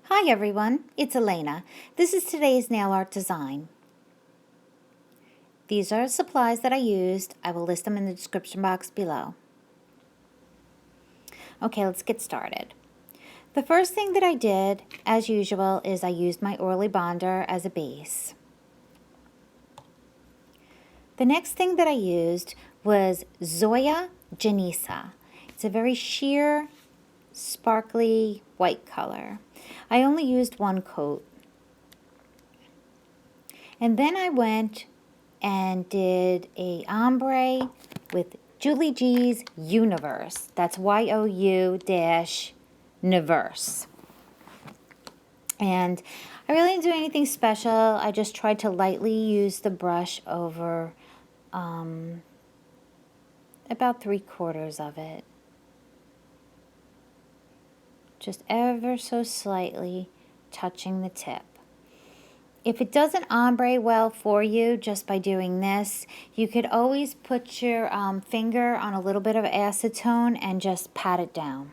Hi everyone, it's Elena. This is today's nail art design. These are supplies that I used. I will list them in the description box below. Okay, let's get started. The first thing that I did, as usual, is I used my Orly bonder as a base. The next thing that I used was Zoya genissa. It's a very sheer, sparkly white color. I only used one coat. And then I went and did a ombre with Julie G's you-niverse. That's YOU-niverse. And I really didn't do anything special. I just tried to lightly use the brush over about 3/4 of it. Just ever so slightly touching the tip. If it doesn't ombre well for you just by doing this, you could always put your finger on a little bit of acetone and just pat it down.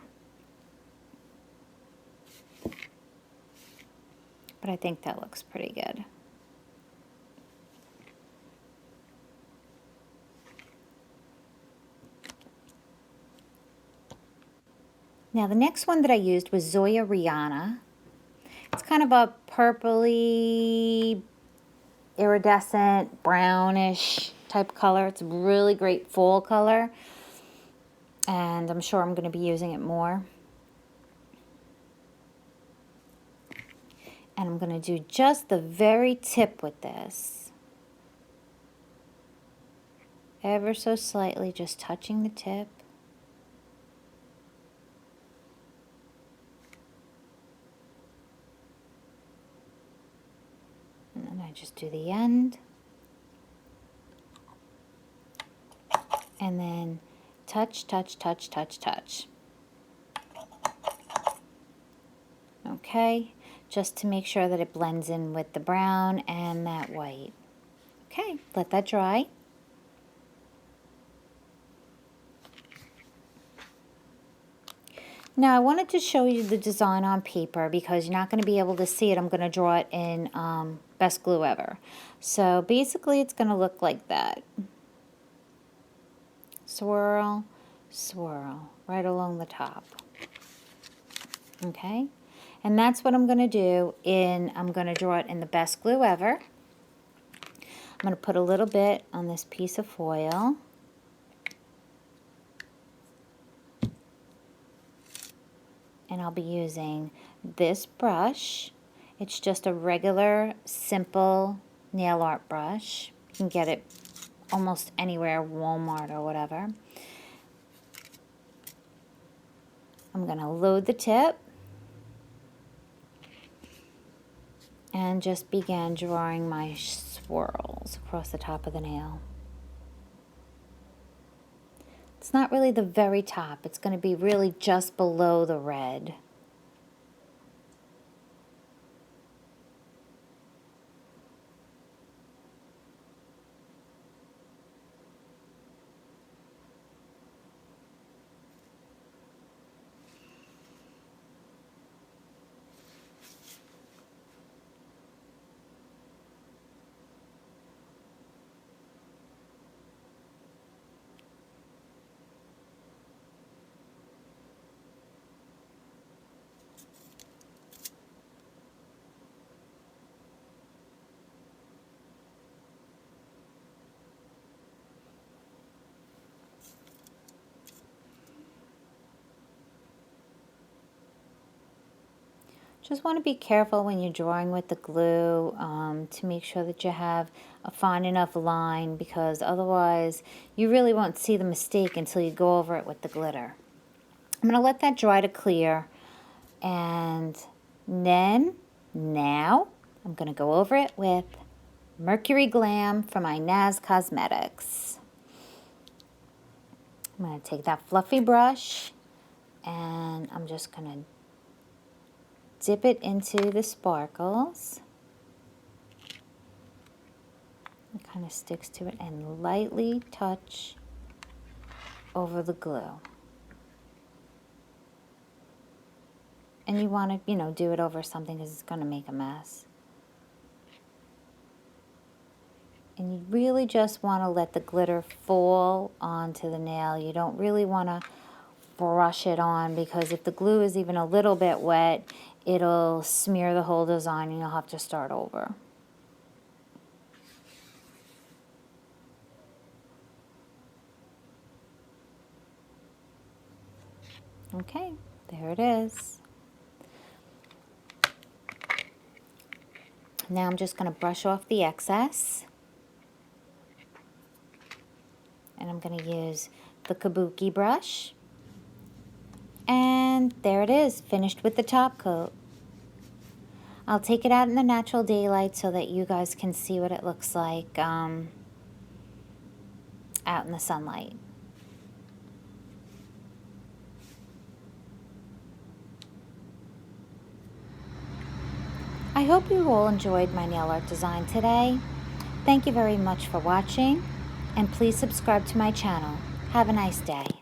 But I think that looks pretty good. Now the next one that I used was Zoya Rihanna. It's kind of a purpley, iridescent, brownish type color. It's a really great fall color. And I'm sure I'm going to be using it more. And I'm going to do just the very tip with this. Ever so slightly, just touching the tip. And then I just do the end. And then touch, touch, touch, touch, touch. Okay, just to make sure that it blends in with the brown and that white. Okay, let that dry. Now I wanted to show you the design on paper because you're not going to be able to see it. I'm going to draw it in Best Glue Ever. So basically it's going to look like that. Swirl, swirl, right along the top. Okay, and that's what I'm going to do I'm going to draw it in the Best Glue Ever. I'm going to put a little bit on this piece of foil. And I'll be using this brush. It's just a regular, simple nail art brush. You can get it almost anywhere, Walmart or whatever. I'm going to load the tip and just begin drawing my swirls across the top of the nail. It's not really the very top. It's going to be really just below the red. Just want to be careful when you're drawing with the glue to make sure that you have a fine enough line, because otherwise you really won't see the mistake until you go over it with the glitter. I'm going to let that dry to clear, and then now I'm going to go over it with Mercury Glam from my NAS Cosmetics. I'm going to take that fluffy brush and I'm just going to dip it into the sparkles. It kind of sticks to it, and lightly touch over the glue. And you want to, you know, do it over something because it's going to make a mess. And you really just want to let the glitter fall onto the nail. You don't really want to brush it on, because if the glue is even a little bit wet, it'll smear the whole design and you'll have to start over. Okay, there it is. Now I'm just going to brush off the excess. And I'm going to use the kabuki brush. And there it is, finished with the top coat. I'll take it out in the natural daylight so that you guys can see what it looks like out in the sunlight. I hope you all enjoyed my nail art design today. Thank you very much for watching, and please subscribe to my channel. Have a nice day.